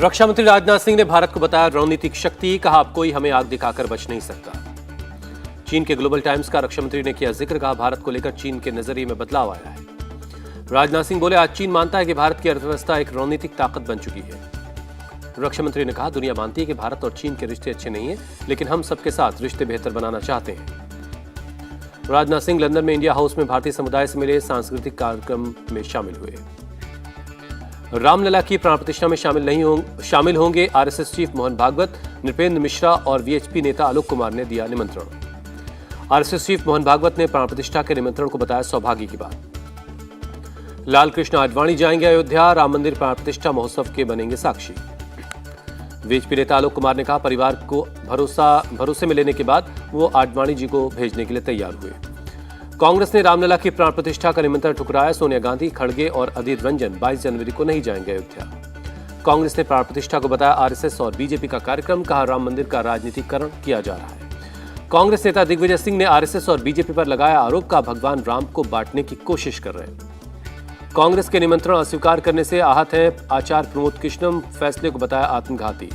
रक्षा मंत्री राजनाथ सिंह ने भारत को बताया रणनीतिक शक्ति, कहा अब कोई हमें आग दिखाकर बच नहीं सकता। चीन के ग्लोबल टाइम्स का रक्षा मंत्री ने किया जिक्र, कहा भारत को लेकर चीन के नजरिए में बदलाव आया है। राजनाथ सिंह बोले, आज चीन मानता है कि भारत की अर्थव्यवस्था एक रणनीतिक ताकत बन चुकी है। रक्षा मंत्री ने कहा, दुनिया मानती है कि भारत और चीन के रिश्ते अच्छे नहीं है, लेकिन हम सबके साथ रिश्ते बेहतर बनाना चाहते हैं। राजनाथ सिंह लंदन में इंडिया हाउस में भारतीय समुदाय से मिले, सांस्कृतिक कार्यक्रम में शामिल हुए। रामलला की प्राण प्रतिष्ठा में शामिल होंगे आरएसएस चीफ मोहन भागवत, नृपेंद्र मिश्रा और वीएचपी नेता आलोक कुमार ने दिया निमंत्रण। आरएसएस चीफ मोहन भागवत ने प्राण प्रतिष्ठा के निमंत्रण को बताया सौभाग्य की बात। लाल कृष्ण आडवाणी जाएंगे अयोध्या, राम मंदिर प्राण प्रतिष्ठा महोत्सव के बनेंगे साक्षी। वीएचपी नेता आलोक कुमार ने कहा, परिवार को भरोसे में लेने के बाद वो आडवाणी जी को भेजने के लिए तैयार हुए। कांग्रेस ने रामलला की प्राण प्रतिष्ठा का निमंत्रण ठुकराया, सोनिया गांधी, खड़गे और अधीर रंजन 22 जनवरी को नहीं जाएंगे अयोध्या। कांग्रेस ने प्राण प्रतिष्ठा को बताया आरएसएस और बीजेपी का कार्यक्रम, कहा राम मंदिर का राजनीतिकरण किया जा रहा है। कांग्रेस नेता दिग्विजय सिंह ने आरएसएस और बीजेपी पर लगाया आरोप, का भगवान राम को बांटने की कोशिश कर रहे हैं। कांग्रेस के निमंत्रण अस्वीकार करने से आहत है आचार्य प्रमोद कृष्णम, फैसले को बताया आत्मघाती।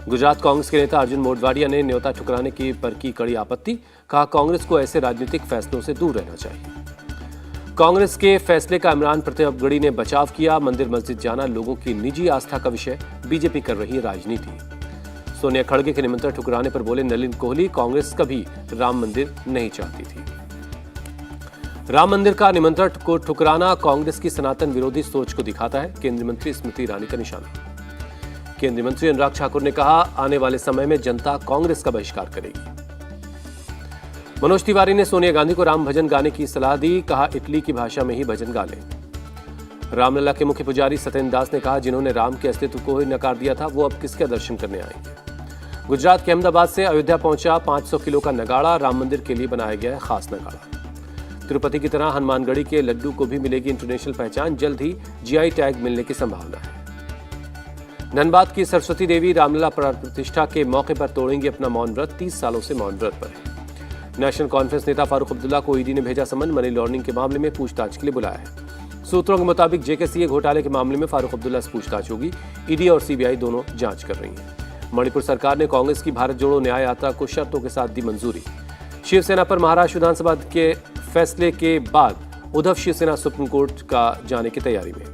गुजरात कांग्रेस के नेता अर्जुन मोढवाडिया ने न्योता ठुकराने की पर की कड़ी आपत्ति, कहा कांग्रेस को ऐसे राजनीतिक फैसलों से दूर रहना चाहिए। कांग्रेस के फैसले का इमरान प्रतापगढ़ी ने बचाव किया, मंदिर मस्जिद जाना लोगों की निजी आस्था का विषय, बीजेपी कर रही है राजनीति। सोनिया खड़गे के निमंत्रण ठुकराने पर बोले नलिन कोहली, कांग्रेस कभी राम मंदिर नहीं चाहती थी। राम मंदिर का निमंत्रण को ठुकराना कांग्रेस की सनातन विरोधी सोच को दिखाता है, केंद्रीय मंत्री स्मृति ईरानी का निशाना। केंद्रीय मंत्री अनुराग ठाकुर ने कहा, आने वाले समय में जनता कांग्रेस का बहिष्कार करेगी। मनोज तिवारी ने सोनिया गांधी को राम भजन गाने की सलाह दी, कहा इटली की भाषा में ही भजन गा लें। रामलला के मुख्य पुजारी सत्येंद्र दास ने कहा, जिन्होंने राम के अस्तित्व को ही नकार दिया था वो अब किसके दर्शन करने आएंगे। गुजरात के अहमदाबाद से अयोध्या पहुंचा 500 किलो का नगाड़ा, राम मंदिर के लिए बनाया गया है खास नगाड़ा। तिरुपति की तरह हनुमानगढ़ी के लड्डू को भी मिलेगी इंटरनेशनल पहचान, जल्द ही जीआई टैग मिलने की संभावना है। धनबाद की सरस्वती देवी रामलला प्राण प्रतिष्ठा के मौके पर तोड़ेंगे अपना मौन व्रत, 30 सालों से मौन व्रत पर है। नेशनल कॉन्फ्रेंस नेता फारूक अब्दुल्ला को ईडी ने भेजा समन, मनी लॉन्ड्रिंग के मामले में पूछताछ के लिए बुलाया है। सूत्रों के मुताबिक जेकेसीए घोटाले के मामले में फारूक अब्दुल्ला से पूछताछ होगी। ईडी और सीबीआई दोनों जांच कर रही हैं। मणिपुर सरकार ने कांग्रेस की भारत जोड़ो न्याय यात्रा को शर्तों के साथ दी मंजूरी। शिवसेना पर महाराष्ट्र विधानसभा के फैसले के बाद उद्धव शिवसेना सुप्रीम कोर्ट का जाने की तैयारी में।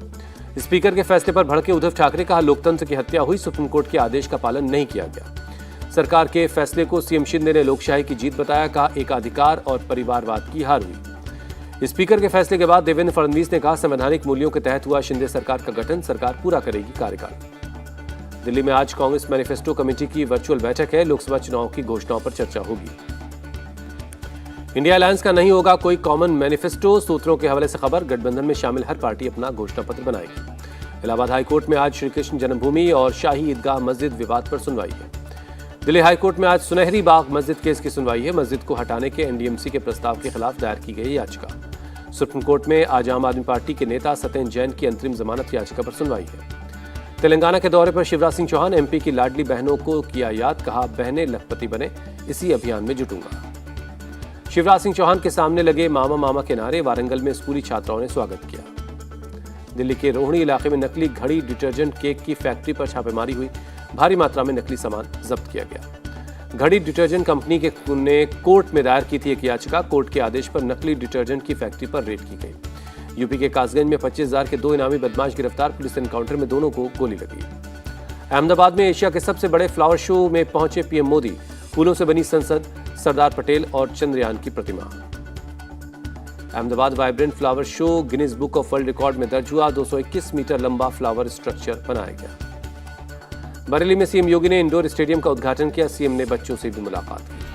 स्पीकर के फैसले पर भड़के उद्धव ठाकरे, कहा लोकतंत्र की हत्या हुई, सुप्रीम कोर्ट के आदेश का पालन नहीं किया गया। सरकार के फैसले को सीएम शिंदे ने लोकशाही की जीत बताया, कहा एकाधिकार और परिवारवाद की हार हुई। स्पीकर के फैसले के बाद देवेंद्र फडणवीस ने कहा, संवैधानिक मूल्यों के तहत हुआ शिंदे सरकार का गठन, सरकार पूरा करेगी कार्यकाल। दिल्ली में आज कांग्रेस मैनिफेस्टो कमेटी की वर्चुअल बैठक है, लोकसभा चुनाव की घोषणाओं पर चर्चा होगी। इंडिया अलायंस का नहीं होगा कोई कॉमन मैनिफेस्टो, सूत्रों के हवाले से खबर, गठबंधन में शामिल हर पार्टी अपना घोषणा पत्र बनाएगी। इलाहाबाद हाईकोर्ट में आज श्री कृष्ण जन्मभूमि और शाही ईदगाह मस्जिद विवाद पर सुनवाई है। दिल्ली हाईकोर्ट में आज सुनहरी बाग मस्जिद केस की सुनवाई है। मस्जिद को हटाने के एनडीएमसी के प्रस्ताव के खिलाफ दायर की गई याचिका। सुप्रीम कोर्ट में आज आम आदमी पार्टी के नेता सत्येंद्र जैन की अंतरिम जमानत याचिका पर सुनवाई है। तेलंगाना के दौरे पर शिवराज सिंह चौहान, एमपी की लाडली बहनों को किया याद, कहा बहनें लखपति बने, इसी अभियान में जुटूंगा। शिवराज सिंह चौहान के सामने लगे मामा मामा के नारे, वारंगल में स्कूली छात्राओं ने स्वागत किया। दिल्ली के रोहिणी इलाके में नकली घड़ी, डिटर्जेंट, केक की फैक्ट्री पर छापेमारी हुई, भारी मात्रा में नकली सामान जब्त किया गया। घड़ी डिटर्जेंट कंपनी के ने कोर्ट में दायर की थी एक याचिका, कोर्ट के आदेश पर नकली डिटर्जेंट की फैक्ट्री पर रेड की गई। यूपी के कासगंज में 25,000 के 2 इनामी बदमाश गिरफ्तार, पुलिस एनकाउंटर में दोनों को गोली लगी। अहमदाबाद में एशिया के सबसे बड़े फ्लावर शो में पहुंचे पीएम मोदी, फूलों से बनी संसद, सरदार पटेल और चंद्रयान की प्रतिमा। Ahmedabad vibrant flower show Guinness book of world record में दर्ज हुआ, 221 मीटर लंबा फ्लावर स्ट्रक्चर बनाया गया। बरेली में सीएम योगी ने इंडोर स्टेडियम का उद्घाटन किया, सीएम ने बच्चों से भी मुलाकात की।